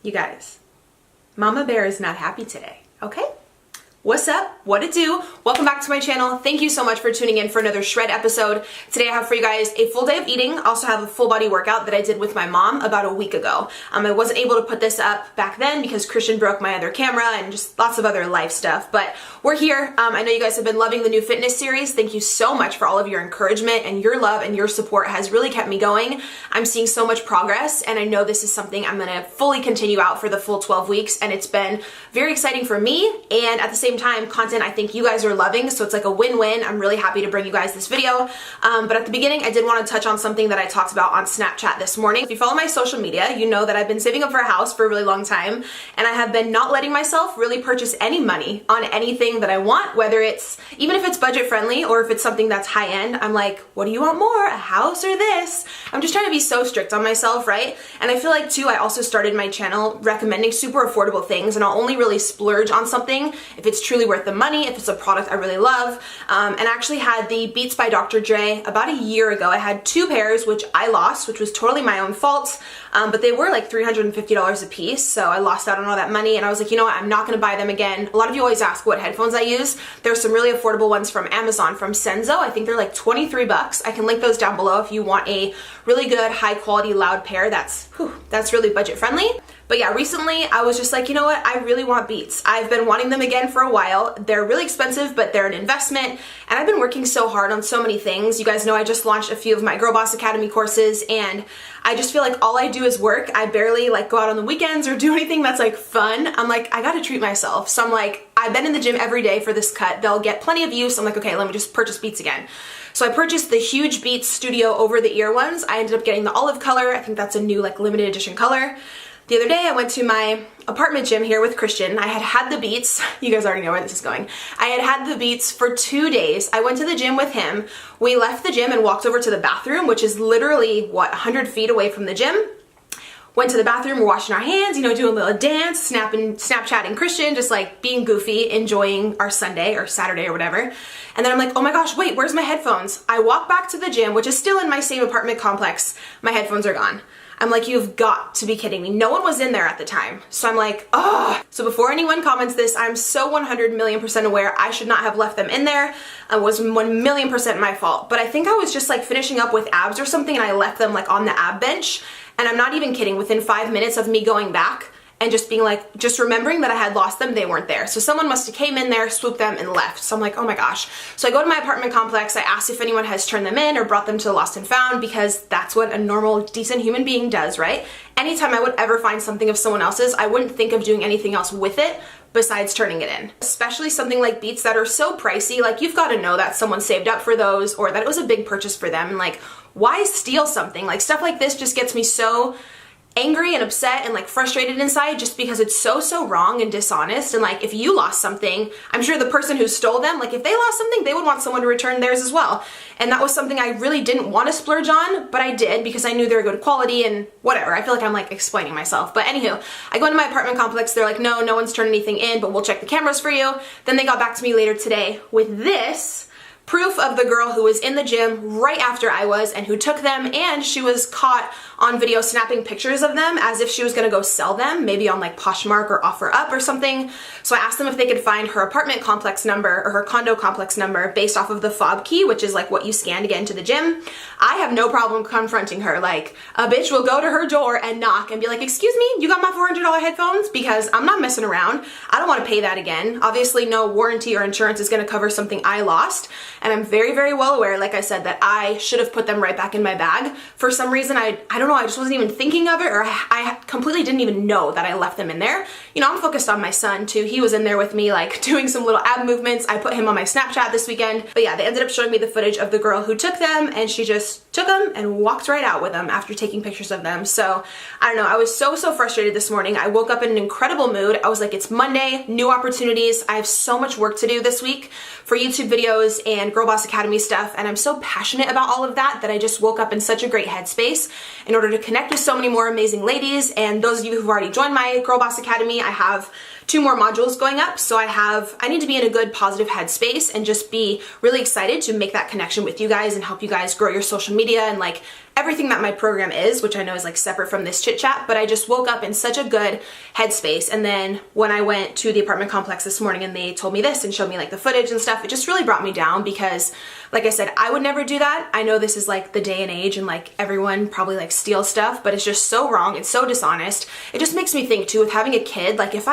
You guys, Mama Bear is not happy today, okay? What's up? What it do? Welcome back to my channel. Thank you so much for tuning in for another Shred episode. Today I have for you guys a full day of eating. I also have a full body workout that I did with my mom about a week ago. I wasn't able to put this up back then because Christian broke my other camera and just lots of other life stuff, but we're here. I know you guys have been loving the new fitness series. Thank you so much for all of your encouragement, and your love and your support has really kept me going. I'm seeing so much progress, and I know this is something I'm gonna fully continue out for the full 12 weeks, and it's been very exciting for me, and at the same time, content I think you guys are loving, so it's like a win-win. I'm really happy to bring you guys this video, but at the beginning I did want to touch on something that I talked about on Snapchat this morning. If you follow my social media, you know that I've been saving up for a house for a really long time, and I have been not letting myself really purchase any money on anything that I want, whether it's, even if it's budget friendly or if it's something that's high end. I'm like, what do you want more, a house or this? I'm just trying to be so strict on myself, right? And I feel like too, I also started my channel recommending super affordable things, and I'll only really splurge on something if it's truly worth the money, if it's a product I really love. And I actually had the Beats by Dr. Dre about a year ago. I had 2 pairs, which I lost, which was totally my own fault, but they were like $350 a piece, so I lost out on all that money, and I was like, you know what, I'm not gonna buy them again. A lot of you always ask what headphones I use. There's some really affordable ones from Amazon, from Senzo. I think they're like 23 bucks. I can link those down below if you want a really good, high quality, loud pair that's really budget friendly. But yeah, recently I was just like, you know what, I really want Beats. I've been wanting them again for a while. They're really expensive, but they're an investment, and I've been working so hard on so many things. You guys know I just launched a few of my Girl Boss Academy courses, and I just feel like all I do is work. I barely like go out on the weekends or do anything that's like fun. I'm like, I gotta treat myself. So I'm like, I've been in the gym every day for this cut. They'll get plenty of use. I'm like, okay, let me just purchase Beats again. So I purchased the huge Beats Studio over the ear ones. I ended up getting the olive color. I think that's a new like limited edition color. The other day I went to my apartment gym here with Christian. I had the Beats. You guys already know where this is going. I had the Beats for 2 days. I went to the gym with him. We left the gym and walked over to the bathroom, which is literally, what, 100 feet away from the gym. Went to the bathroom, we're washing our hands, you know, doing a little dance, Snapchatting Christian, just like being goofy, enjoying our Sunday or Saturday or whatever. And then I'm like, oh my gosh, wait, where's my headphones? I walk back to the gym, which is still in my same apartment complex. My headphones are gone. I'm like, you've got to be kidding me. No one was in there at the time. So I'm like, oh. So before anyone comments this, I'm so 100,000,000% aware I should not have left them in there. It was 1,000,000% my fault. But I think I was just like finishing up with abs or something, and I left them like on the ab bench. And I'm not even kidding, within 5 minutes of me going back and just being like, just remembering that I had lost them, they weren't there. So someone must have came in there, swooped them, and left. So I'm like, oh my gosh. So I go to my apartment complex, I asked if anyone has turned them in or brought them to the lost and found, because that's what a normal, decent human being does, right? Anytime I would ever find something of someone else's, I wouldn't think of doing anything else with it besides turning it in. Especially something like Beats that are so pricey, like you've got to know that someone saved up for those, or that it was a big purchase for them, and like, why steal something? Like stuff like this just gets me so angry and upset and like frustrated inside, just because it's so wrong and dishonest. And like, if you lost something, I'm sure the person who stole them, like if they lost something, they would want someone to return theirs as well. And that was something I really didn't want to splurge on, but I did because I knew they were good quality and whatever. I feel like I'm like explaining myself. But anywho, I go into my apartment complex. They're like, no one's turned anything in, but we'll check the cameras for you. Then they got back to me later today with this proof of the girl who was in the gym right after I was and who took them, and she was caught on video snapping pictures of them as if she was gonna go sell them, maybe on like Poshmark or OfferUp or something. So I asked them if they could find her apartment complex number or her condo complex number based off of the fob key, which is like what you scan to get into the gym. I have no problem confronting her. Like, a bitch will go to her door and knock and be like, excuse me, you got my $400 headphones? Because I'm not messing around. I don't want to pay that again. Obviously no warranty or insurance is going to cover something I lost. And I'm very well aware, like I said, that I should have put them right back in my bag. For some reason, I don't know, I just wasn't even thinking of it, or I completely didn't even know that I left them in there. You know, I'm focused on my son too. He was in there with me, like doing some little ab movements. I put him on my Snapchat this weekend. But yeah, they ended up showing me the footage of the girl who took them, and she just took them and walked right out with them after taking pictures of them. So I don't know, I was so frustrated this morning. I woke up in an incredible mood. I was like, it's Monday, new opportunities. I have so much work to do this week for YouTube videos and Girl Boss Academy stuff, and I'm so passionate about all of that I just woke up in such a great headspace in order to connect with so many more amazing ladies. And those of you who've already joined my Girl Boss Academy, I have 2 more modules going up, so I need to be in a good positive headspace and just be really excited to make that connection with you guys and help you guys grow your social media and like everything that my program is, which I know is like separate from this chit chat, but I just woke up in such a good headspace. And then when I went to the apartment complex this morning and they told me this and showed me like the footage and stuff, it just really brought me down because like I said, I would never do that. I know this is like the day and age and like everyone probably like steals stuff, but it's just so wrong. It's so dishonest. It just makes me think too with having a kid, like if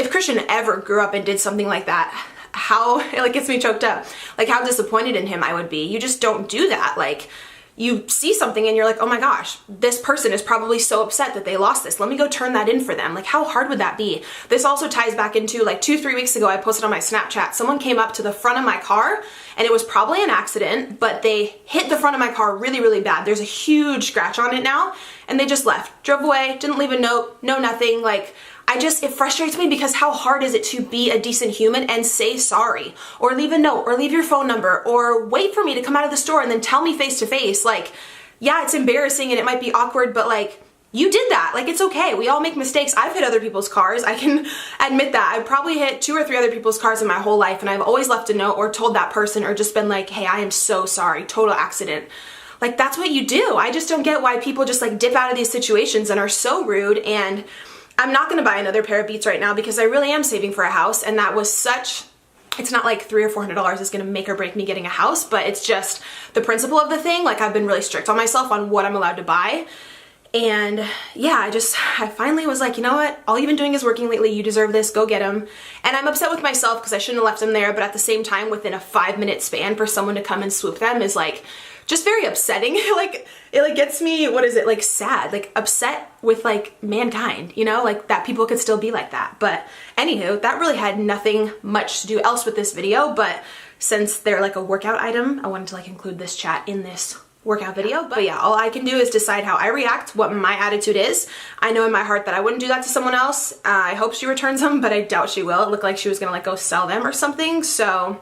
Christian ever grew up and did something like that, how, it like gets me choked up, like how disappointed in him I would be. You just don't do that. Like you see something and you're like, oh my gosh, this person is probably so upset that they lost this. Let me go turn that in for them. Like how hard would that be? This also ties back into like 2-3 weeks ago, I posted on my Snapchat, someone came up to the front of my car and it was probably an accident, but they hit the front of my car really, really bad. There's a huge scratch on it now and they just left, drove away, didn't leave a note, no nothing. Like it frustrates me because how hard is it to be a decent human and say sorry or leave a note or leave your phone number or wait for me to come out of the store and then tell me face to face. Like, yeah, it's embarrassing and it might be awkward, but like you did that. Like it's okay. We all make mistakes. I've hit other people's cars. I can admit that. I've probably hit 2 or 3 other people's cars in my whole life and I've always left a note or told that person or just been like, hey, I am so sorry. Total accident. Like that's what you do. I just don't get why people just like dip out of these situations and are so rude. And I'm not gonna buy another pair of Beats right now because I really am saving for a house, and that was such, it's not like $300 or $400 is gonna make or break me getting a house, but it's just the principle of the thing. Like I've been really strict on myself on what I'm allowed to buy. And yeah, I finally was like, you know what? All you've been doing is working lately. You deserve this. Go get them. And I'm upset with myself because I shouldn't have left them there. But at the same time, within a 5-minute span for someone to come and swoop them is like just very upsetting. Like it like gets me, what is it? Like sad, like upset with like mankind, you know, like that people could still be like that. But anywho, that really had nothing much to do else with this video. But since they're like a workout item, I wanted to like include this chat in this workout video. But yeah, all I can do is decide how I react, what my attitude is. I know in my heart that I wouldn't do that to someone else. I hope she returns them, but I doubt she will. It looked like she was gonna like go sell them or something. So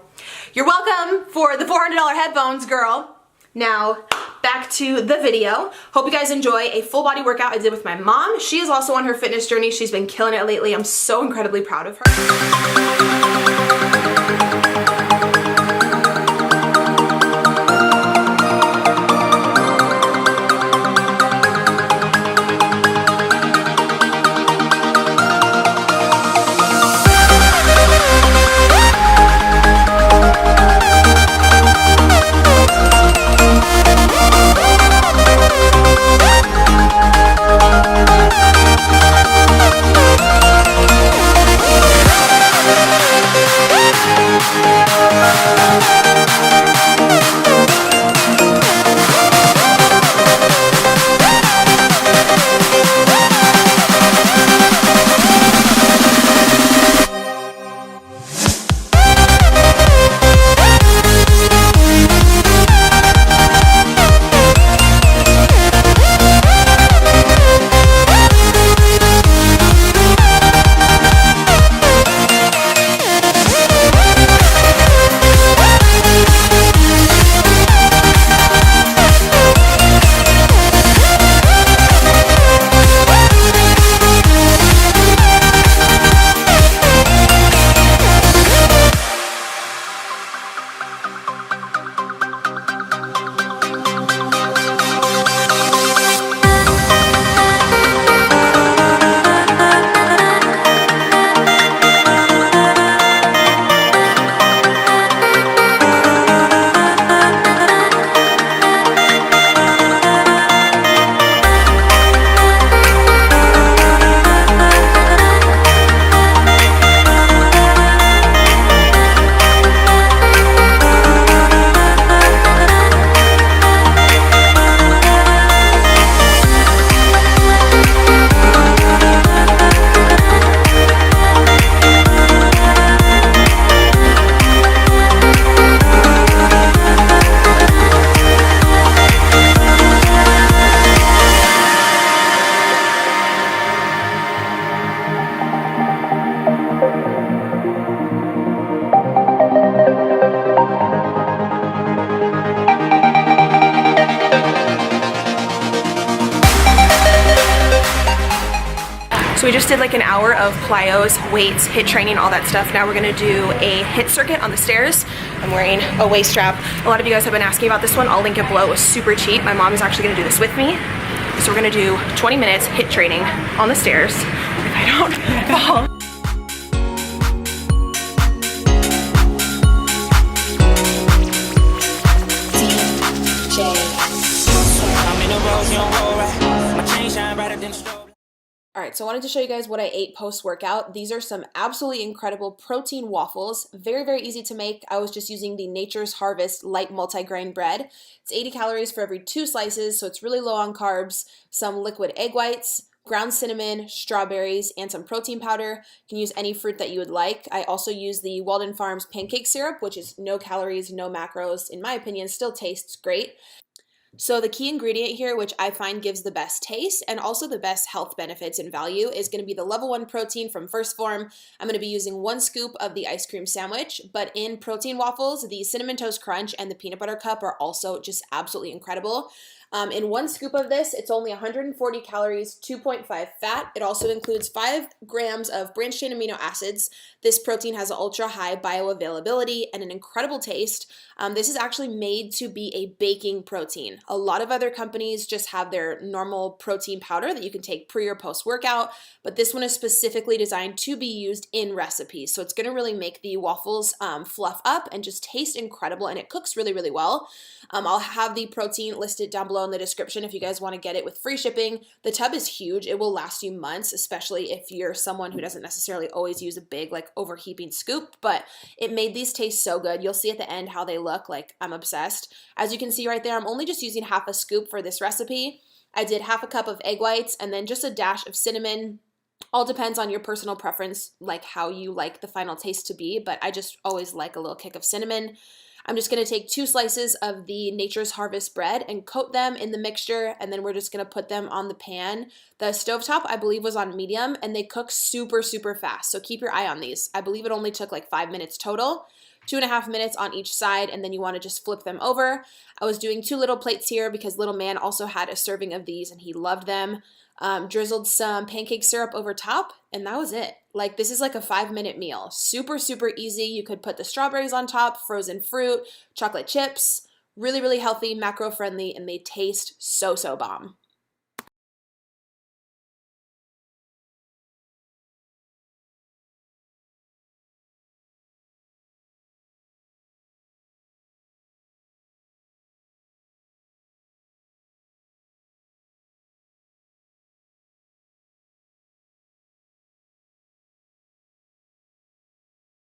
you're welcome for the $400 headphones, girl. Now back to the video. Hope you guys enjoy a full body workout I did with my mom. She is also on her fitness journey. She's been killing it lately. I'm so incredibly proud of her. So we just did like an hour of plyos, weights, HIIT training, all that stuff. Now we're gonna do a HIIT circuit on the stairs. I'm wearing a waist strap. A lot of you guys have been asking about this one. I'll link it below. It was super cheap. My mom is actually gonna do this with me. So we're gonna do 20 minutes HIIT training on the stairs if I don't fall. All right, so I wanted to show you guys what I ate post-workout. These are some absolutely incredible protein waffles. Very, very easy to make. I was just using the Nature's Harvest light multigrain bread. It's 80 calories for every 2 slices, so it's really low on carbs. Some liquid egg whites, ground cinnamon, strawberries, and some protein powder. You can use any fruit that you would like. I also use the Walden Farms pancake syrup, which is no calories, no macros. In my opinion, still tastes great. So the key ingredient here, which I find gives the best taste and also the best health benefits and value, is going to be the level 1 protein from First Form. I'm going to be using 1 scoop of the ice cream sandwich, but in protein waffles, the Cinnamon Toast Crunch and the Peanut Butter Cup are also just absolutely incredible. In 1 scoop of this, it's only 140 calories, 2.5 fat. It also includes 5 grams of branched chain amino acids. This protein has an ultra high bioavailability and an incredible taste. This is actually made to be a baking protein. A lot of other companies just have their normal protein powder that you can take pre or post workout, but this one is specifically designed to be used in recipes. So it's going to really make the waffles fluff up and just taste incredible, and it cooks really, really well. I'll have the protein listed down below in the description if you guys want to get it with free shipping. The tub is huge. It will last you months, especially if you're someone who doesn't necessarily always use a big like overheaping scoop, but it made these taste so good. You'll see at the end how they look. Like, I'm obsessed. As you can see right there, I'm only just using half a scoop for this recipe. I did half a cup of egg whites and then just a dash of cinnamon. All depends on your personal preference, like how you like the final taste to be, but I just always like a little kick of cinnamon. I'm just going to take 2 slices of the Nature's Harvest bread and coat them in the mixture, and then we're just going to put them on the pan. The stovetop, I believe, was on medium, and they cook super, super fast, so keep your eye on these. I believe it only took like 5 minutes total. 2.5 minutes on each side, and then you want to just flip them over. I was doing 2 little plates here because little man also had a serving of these and he loved them. Drizzled some pancake syrup over top, and that was it. Like, this is like a 5-minute meal. Super, super easy. You could put the strawberries on top, frozen fruit, chocolate chips. Really, really healthy, macro friendly, and they taste so, so bomb.